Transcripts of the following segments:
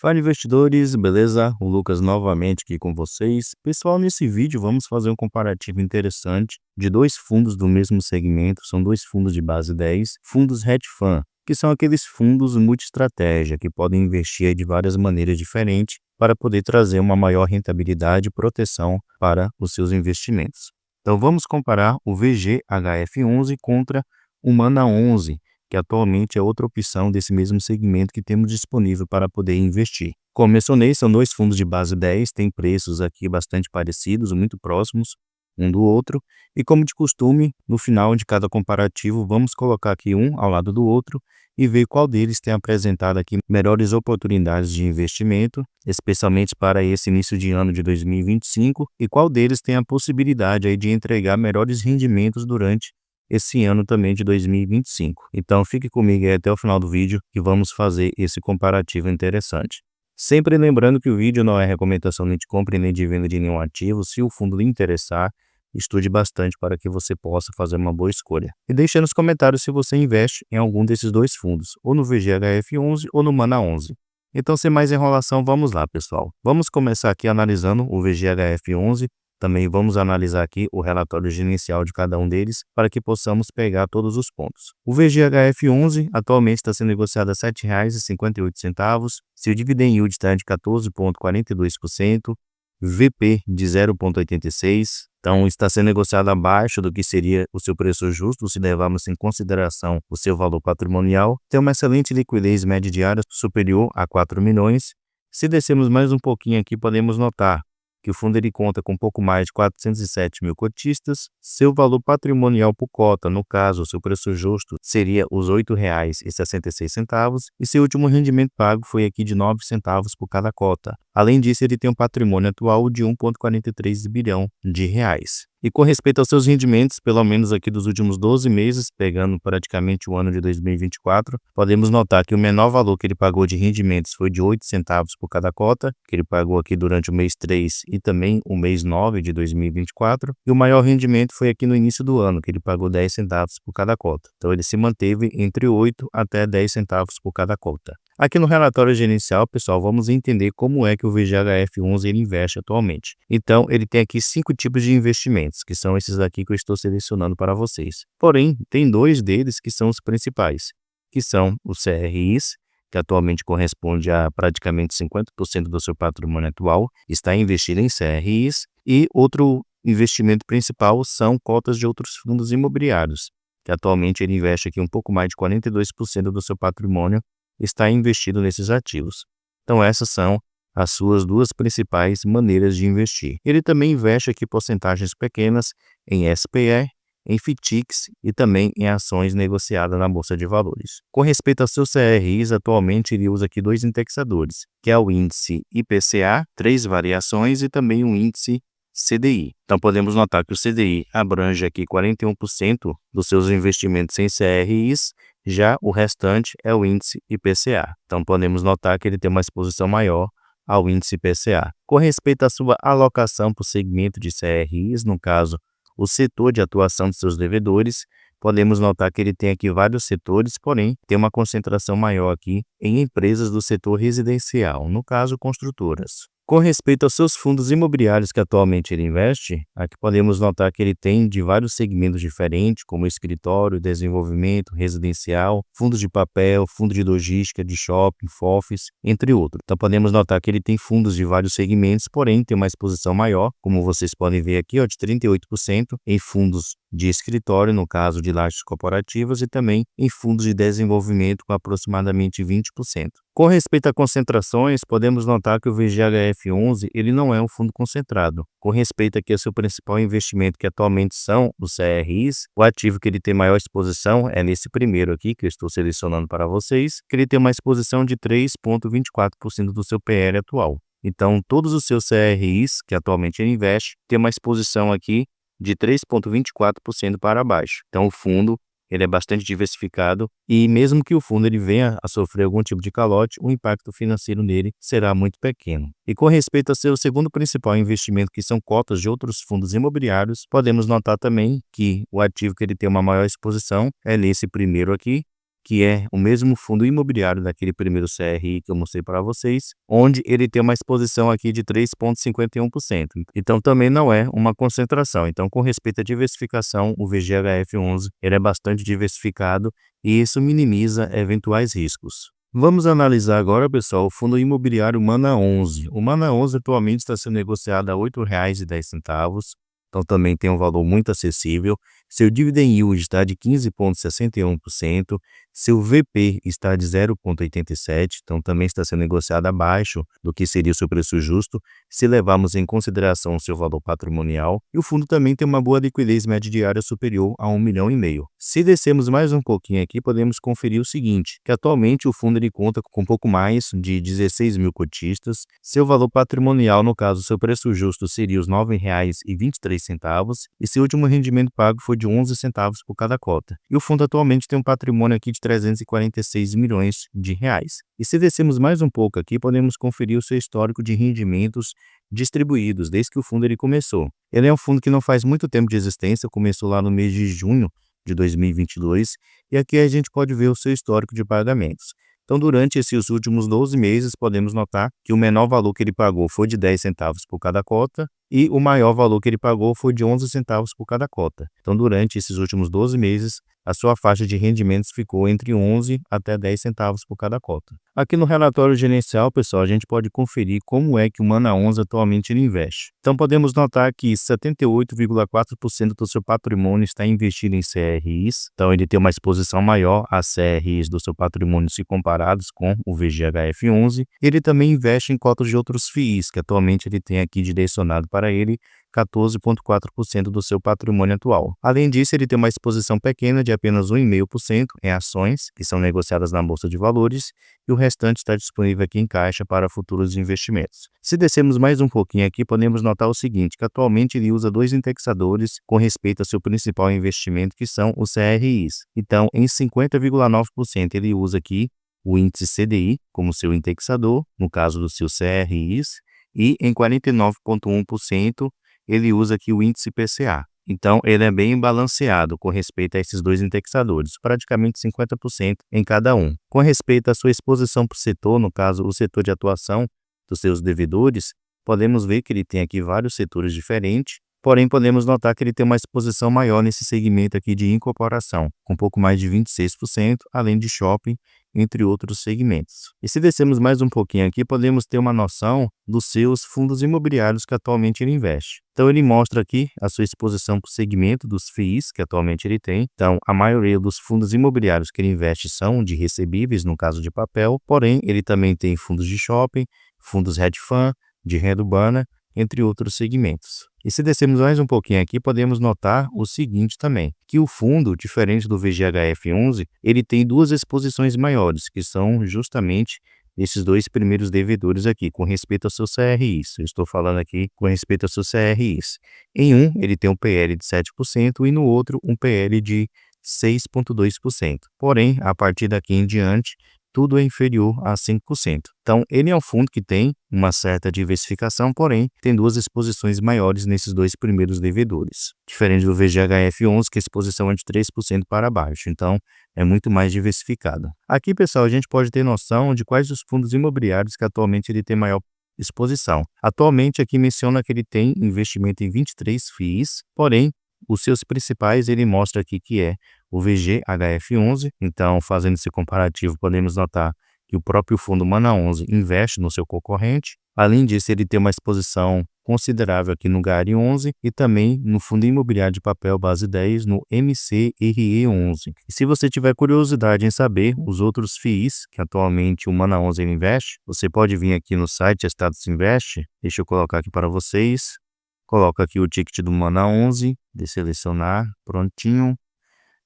Fala investidores, beleza? O Lucas novamente aqui com vocês. Pessoal, nesse vídeo vamos fazer um comparativo interessante de dois fundos do mesmo segmento, são dois fundos de base 10, fundos hedge fund, que são aqueles fundos multi-estratégia que podem investir de várias maneiras diferentes para poder trazer uma maior rentabilidade e proteção para os seus investimentos. Então vamos comparar o VGHF11 contra o Mana 11, que atualmente é outra opção desse mesmo segmento que temos disponível para poder investir. Como mencionei, são dois fundos de base 10, têm preços aqui bastante parecidos, muito próximos um do outro, e como de costume, no final de cada comparativo, vamos colocar aqui um ao lado do outro e ver qual deles tem apresentado aqui melhores oportunidades de investimento, especialmente para esse início de ano de 2025, e qual deles tem a possibilidade aí de entregar melhores rendimentos durante esse ano também de 2025. Então fique comigo aí até o final do vídeo que vamos fazer esse comparativo interessante. Sempre lembrando que o vídeo não é recomendação nem de compra nem de venda de nenhum ativo. Se o fundo lhe interessar, estude bastante para que você possa fazer uma boa escolha. E deixe nos comentários se você investe em algum desses dois fundos, ou no VGHF11 ou no Mana 11. Então, sem mais enrolação, vamos lá, pessoal. Vamos começar aqui analisando o VGHF11. Também vamos analisar aqui o relatório gerencial de cada um deles para que possamos pegar todos os pontos. O VGHF11 atualmente está sendo negociado a R$ 7,58, seu dividend yield está de 14,42%, VP de 0,86, então está sendo negociado abaixo do que seria o seu preço justo se levarmos em consideração o seu valor patrimonial, tem uma excelente liquidez média diária superior a 4 milhões. Se descermos mais um pouquinho aqui, podemos notar que o fundo ele conta com pouco mais de 407 mil cotistas, seu valor patrimonial por cota, no caso, o seu preço justo, seria os R$ 8,66 e seu último rendimento pago foi aqui de 9 centavos por cada cota. Além disso, ele tem um patrimônio atual de 1,43 bilhão de reais. E com respeito aos seus rendimentos, pelo menos aqui dos últimos 12 meses, pegando praticamente o ano de 2024, podemos notar que o menor valor que ele pagou de rendimentos foi de 8 centavos por cada cota, que ele pagou aqui durante o mês 3 e também o mês 9 de 2024, e o maior rendimento foi aqui no início do ano, que ele pagou 10 centavos por cada cota. Então ele se manteve entre 8 até 10 centavos por cada cota. Aqui no relatório gerencial, pessoal, vamos entender como é que o VGHF11 ele investe atualmente. Então, ele tem aqui 5 tipos de investimentos, que são esses aqui que eu estou selecionando para vocês. Porém, tem 2 deles que são os principais, que são os CRIs, que atualmente corresponde a praticamente 50% do seu patrimônio atual, está investido em CRIs, e outro investimento principal são cotas de outros fundos imobiliários, que atualmente ele investe aqui um pouco mais de 42% do seu patrimônio está investido nesses ativos. Então essas são as suas duas principais maneiras de investir. Ele também investe aqui porcentagens pequenas em SPE, em FITICs e também em ações negociadas na Bolsa de Valores. Com respeito aos seus CRIs, atualmente ele usa aqui 2 indexadores, que é o índice IPCA, 3 variações e também o índice CDI. Então podemos notar que o CDI abrange aqui 41% dos seus investimentos em CRIs, já o restante é o índice IPCA. Então podemos notar que ele tem uma exposição maior ao índice IPCA. Com respeito à sua alocação por segmento de CRIs, no caso, o setor de atuação de seus devedores, podemos notar que ele tem aqui vários setores, porém tem uma concentração maior aqui em empresas do setor residencial, no caso, construtoras. Com respeito aos seus fundos imobiliários que atualmente ele investe, aqui podemos notar que ele tem de vários segmentos diferentes, como escritório, desenvolvimento, residencial, fundos de papel, fundo de logística, de shopping, FOFs, entre outros. Então podemos notar que ele tem fundos de vários segmentos, porém tem uma exposição maior, como vocês podem ver aqui, de 38% em fundos de escritório, no caso de lajes corporativas, e também em fundos de desenvolvimento com aproximadamente 20%. Com respeito a concentrações, podemos notar que o VGHF11 ele não é um fundo concentrado. Com respeito aqui ao seu principal investimento, que atualmente são os CRIs, o ativo que ele tem maior exposição é nesse primeiro aqui, que eu estou selecionando para vocês, que ele tem uma exposição de 3,24% do seu PL atual. Então, todos os seus CRIs, que atualmente ele investe, tem uma exposição aqui de 3,24% para baixo. Então, o fundo ele é bastante diversificado e mesmo que o fundo ele venha a sofrer algum tipo de calote, o impacto financeiro nele será muito pequeno. E com respeito ao seu segundo principal investimento, que são cotas de outros fundos imobiliários, podemos notar também que o ativo que ele tem uma maior exposição é nesse primeiro aqui, que é o mesmo fundo imobiliário daquele primeiro CRI que eu mostrei para vocês, onde ele tem uma exposição aqui de 3,51%. Então também não é uma concentração. Então, com respeito à diversificação, o VGHF11 ele é bastante diversificado e isso minimiza eventuais riscos. Vamos analisar agora, pessoal, o fundo imobiliário Mana 11. O Mana 11 atualmente está sendo negociado a R$ 8,10, então também tem um valor muito acessível. Seu dividend yield está de 15,61%, seu VP está de 0,87%, então também está sendo negociado abaixo do que seria o seu preço justo, se levarmos em consideração o seu valor patrimonial. E o fundo também tem uma boa liquidez média diária superior a 1,5 milhão. Se descermos mais um pouquinho aqui, podemos conferir o seguinte, que atualmente o fundo ele conta com um pouco mais de 16 mil cotistas. Seu valor patrimonial, no caso, seu preço justo seria os R$ 9,23, e seu último rendimento pago foi de 11 centavos por cada cota. E o fundo atualmente tem um patrimônio aqui de 346 milhões de reais. E se descermos mais um pouco aqui, podemos conferir o seu histórico de rendimentos distribuídos desde que o fundo ele começou. Ele é um fundo que não faz muito tempo de existência, começou lá no mês de junho de 2022, e aqui a gente pode ver o seu histórico de pagamentos. Então, durante esses últimos 12 meses, podemos notar que o menor valor que ele pagou foi de 10 centavos por cada cota e o maior valor que ele pagou foi de 11 centavos por cada cota. Então, durante esses últimos 12 meses, a sua faixa de rendimentos ficou entre 11 até 10 centavos por cada cota. Aqui no relatório gerencial, pessoal, a gente pode conferir como é que o Mana 11 atualmente ele investe. Então, podemos notar que 78,4% do seu patrimônio está investido em CRIs. Então, ele tem uma exposição maior a CRIs do seu patrimônio se comparados com o VGHF11. Ele também investe em cotas de outros FIIs, que atualmente ele tem aqui direcionado para ele 14,4% do seu patrimônio atual. Além disso, ele tem uma exposição pequena de apenas 1,5% em ações, que são negociadas na Bolsa de Valores, e o restante está disponível aqui em caixa para futuros investimentos. Se descermos mais um pouquinho aqui, podemos notar o seguinte, que atualmente ele usa dois indexadores com respeito ao seu principal investimento, que são os CRIs. Então, em 50,9% ele usa aqui o índice CDI como seu indexador, no caso dos seus CRIs, e em 49,1% ele usa aqui o índice PCA. Então, ele é bem balanceado com respeito a esses dois indexadores, praticamente 50% em cada um. Com respeito à sua exposição para o setor, no caso, o setor de atuação dos seus devedores, podemos ver que ele tem aqui vários setores diferentes, porém, podemos notar que ele tem uma exposição maior nesse segmento aqui de incorporação, com um pouco mais de 26%, além de shopping, entre outros segmentos. E se descermos mais um pouquinho aqui, podemos ter uma noção dos seus fundos imobiliários que atualmente ele investe. Então, ele mostra aqui a sua exposição para o segmento dos FIIs que atualmente ele tem. Então, a maioria dos fundos imobiliários que ele investe são de recebíveis, no caso de papel, porém, ele também tem fundos de shopping, fundos hedge fund, de renda urbana, entre outros segmentos. E se descermos mais um pouquinho aqui, podemos notar o seguinte também, que o fundo, diferente do VGHF11, ele tem duas exposições maiores, que são justamente esses dois primeiros devedores aqui, com respeito aos seus CRIs. Eu estou falando aqui com respeito aos seus CRIs. Em um, ele tem um PL de 7% e no outro, um PL de 6,2%. Porém, a partir daqui em diante, tudo é inferior a 5%. Então, ele é um fundo que tem uma certa diversificação, porém, tem duas exposições maiores nesses dois primeiros devedores. Diferente do VGHF11, que a exposição é de 3% para baixo. Então, é muito mais diversificada. Aqui, pessoal, a gente pode ter noção de quais os fundos imobiliários que atualmente ele tem maior exposição. Atualmente, aqui menciona que ele tem investimento em 23 FIIs, porém, os seus principais ele mostra aqui que é o VGHF11, então fazendo esse comparativo podemos notar que o próprio fundo Mana 11 investe no seu concorrente. Além disso, ele tem uma exposição considerável aqui no GARI 11 e também no Fundo Imobiliário de Papel Base 10 no MCRE 11. E se você tiver curiosidade em saber os outros FIIs que atualmente o Mana 11 investe, você pode vir aqui no site Status Invest, deixa eu colocar aqui para vocês. Coloca aqui o ticket do Mana 11, de selecionar, prontinho.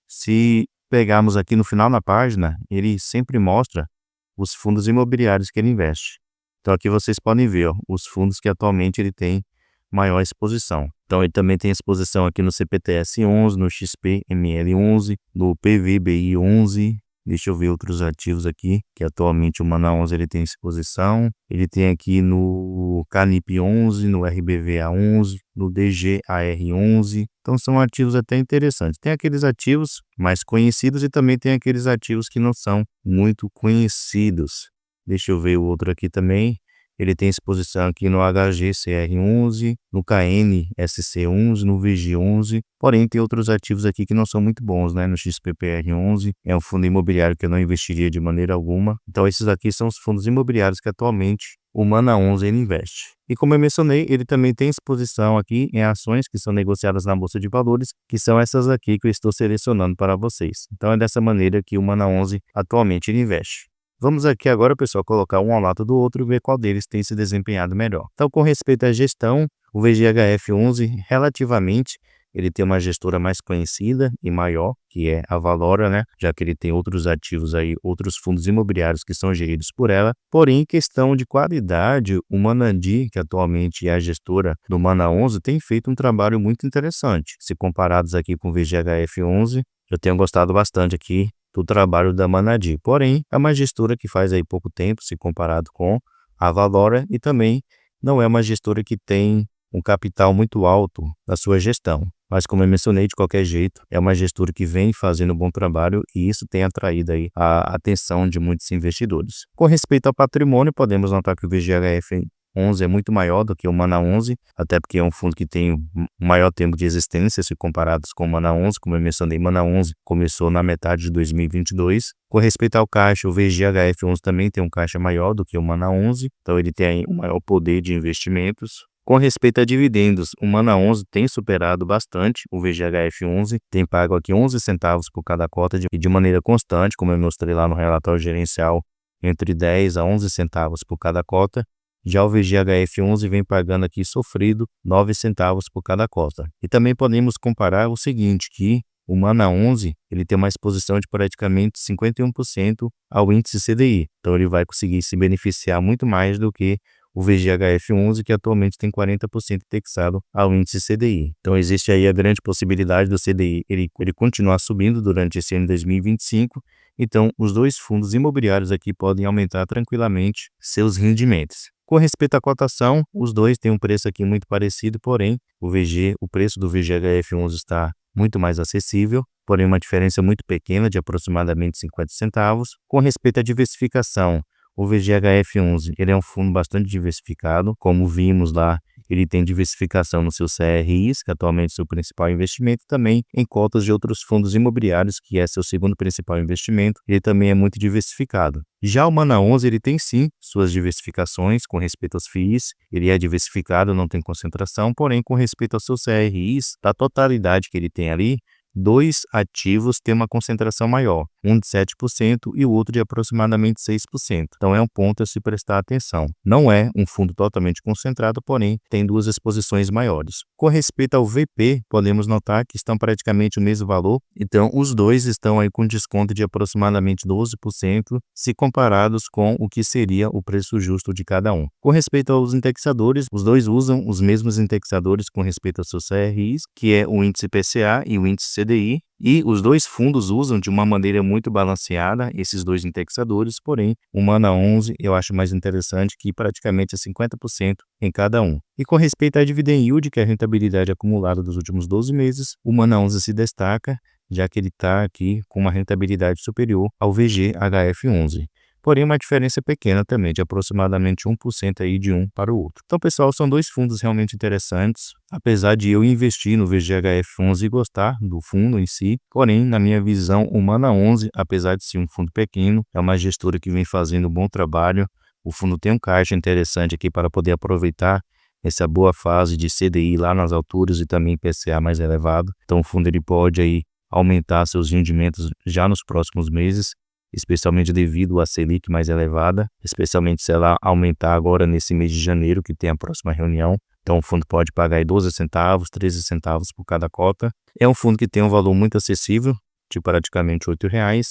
Se pegarmos aqui no final da página, ele sempre mostra os fundos imobiliários que ele investe. Então aqui vocês podem ver ó, os fundos que atualmente ele tem maior exposição. Então ele também tem exposição aqui no CPTS 11, no XPML 11, no PVBI 11, Deixa eu ver outros ativos aqui, que atualmente o Mana 11 ele tem exposição. Ele tem aqui no Canip 11, no RBVA 11, no DGAR 11. Então são ativos até interessantes. Tem aqueles ativos mais conhecidos e também tem aqueles ativos que não são muito conhecidos. Deixa eu ver o outro aqui também. Ele tem exposição aqui no HGCR11, no KNSC11, no VG11, porém tem outros ativos aqui que não são muito bons, né? No XPPR11, é um fundo imobiliário que eu não investiria de maneira alguma. Então esses aqui são os fundos imobiliários que atualmente o Mana 11 ele investe. E como eu mencionei, ele também tem exposição aqui em ações que são negociadas na Bolsa de Valores, que são essas aqui que eu estou selecionando para vocês. Então é dessa maneira que o Mana 11 atualmente ele investe. Vamos aqui agora, pessoal, colocar um ao lado do outro e ver qual deles tem se desempenhado melhor. Então, com respeito à gestão, o VGHF11, relativamente, ele tem uma gestora mais conhecida e maior, que é a Valora, né? Já que ele tem outros ativos aí, outros fundos imobiliários que são geridos por ela. Porém, em questão de qualidade, o Manandi, que atualmente é a gestora do Mana 11, tem feito um trabalho muito interessante. Se comparados aqui com o VGHF11, eu tenho gostado bastante aqui do trabalho da Manadi. Porém, é uma gestora que faz aí pouco tempo, se comparado com a Valora, e também não é uma gestora que tem um capital muito alto na sua gestão. Mas como eu mencionei, de qualquer jeito, é uma gestora que vem fazendo um bom trabalho e isso tem atraído aí a atenção de muitos investidores. Com respeito ao patrimônio, podemos notar que o VGHF 11 é muito maior do que o Mana 11, até porque é um fundo que tem um maior tempo de existência se comparados com o Mana 11. Como eu mencionei, Mana 11 começou na metade de 2022. Com respeito ao caixa, o VGHF 11 também tem um caixa maior do que o Mana 11, então ele tem um maior poder de investimentos. Com respeito a dividendos, o Mana 11 tem superado bastante o VGHF 11, tem pago aqui 11 centavos por cada cota e de maneira constante, como eu mostrei lá no relatório gerencial, entre 10 a 11 centavos por cada cota. Já o VGHF11 vem pagando aqui sofrido 9 centavos por cada cota. E também podemos comparar o seguinte, que o Mana 11 ele tem uma exposição de praticamente 51% ao índice CDI. Então ele vai conseguir se beneficiar muito mais do que o VGHF11, que atualmente tem 40% indexado ao índice CDI. Então existe aí a grande possibilidade do CDI ele continuar subindo durante esse ano de 2025. Então os dois fundos imobiliários aqui podem aumentar tranquilamente seus rendimentos. Com respeito à cotação, os dois têm um preço aqui muito parecido, porém o preço do VGHF11 está muito mais acessível, porém uma diferença muito pequena de aproximadamente 50 centavos. Com respeito à diversificação, o VGHF11 ele é um fundo bastante diversificado, como vimos lá, ele tem diversificação nos seus CRIs, que atualmente é seu principal investimento, também em cotas de outros fundos imobiliários, que é seu segundo principal investimento, ele também é muito diversificado. Já o Mana 11 ele tem sim suas diversificações com respeito aos FIIs, ele é diversificado, não tem concentração, porém com respeito aos seus CRIs, da totalidade que ele tem ali, dois ativos têm uma concentração maior, um de 7% e o outro de aproximadamente 6%. Então é um ponto a se prestar atenção. Não é um fundo totalmente concentrado, porém tem duas exposições maiores. Com respeito ao VP, podemos notar que estão praticamente o mesmo valor, então os dois estão aí com desconto de aproximadamente 12% se comparados com o que seria o preço justo de cada um. Com respeito aos indexadores, os dois usam os mesmos indexadores com respeito aos seus CRIs, que é o índice PCA e o índice CDI, e os dois fundos usam de uma maneira muito balanceada esses dois indexadores, porém o Mana 11 eu acho mais interessante, que praticamente é 50% em cada um. E com respeito à dividend yield, que é a rentabilidade acumulada dos últimos 12 meses, o Mana 11 se destaca, já que ele está aqui com uma rentabilidade superior ao VGHF11. Porém, uma diferença pequena também, de aproximadamente 1% aí de um para o outro. Então, pessoal, são dois fundos realmente interessantes, apesar de eu investir no VGHF11 e gostar do fundo em si. Porém, na minha visão, o Mana 11, apesar de ser um fundo pequeno, é uma gestora que vem fazendo um bom trabalho. O fundo tem um caixa interessante aqui para poder aproveitar essa boa fase de CDI lá nas alturas e também PCA mais elevado. Então, o fundo ele pode aí aumentar seus rendimentos já nos próximos meses, especialmente devido à Selic mais elevada, especialmente se ela aumentar agora nesse mês de janeiro, que tem a próxima reunião. Então o fundo pode pagar aí 12 centavos, 13 centavos por cada cota. É um fundo que tem um valor muito acessível, de praticamente R$ 8,00,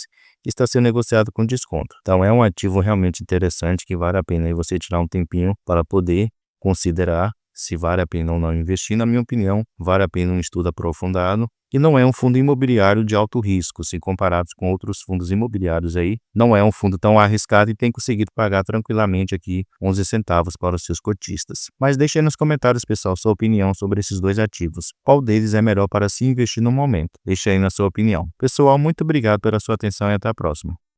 e está sendo negociado com desconto. Então é um ativo realmente interessante que vale a pena aí você tirar um tempinho para poder considerar se vale a pena ou não investir. Na minha opinião, vale a pena um estudo aprofundado. E não é um fundo imobiliário de alto risco, se comparados com outros fundos imobiliários aí. Não é um fundo tão arriscado e tem conseguido pagar tranquilamente aqui 11 centavos para os seus cotistas. Mas deixe aí nos comentários, pessoal, sua opinião sobre esses dois ativos. Qual deles é melhor para se investir no momento? Deixe aí na sua opinião. Pessoal, muito obrigado pela sua atenção e até a próxima.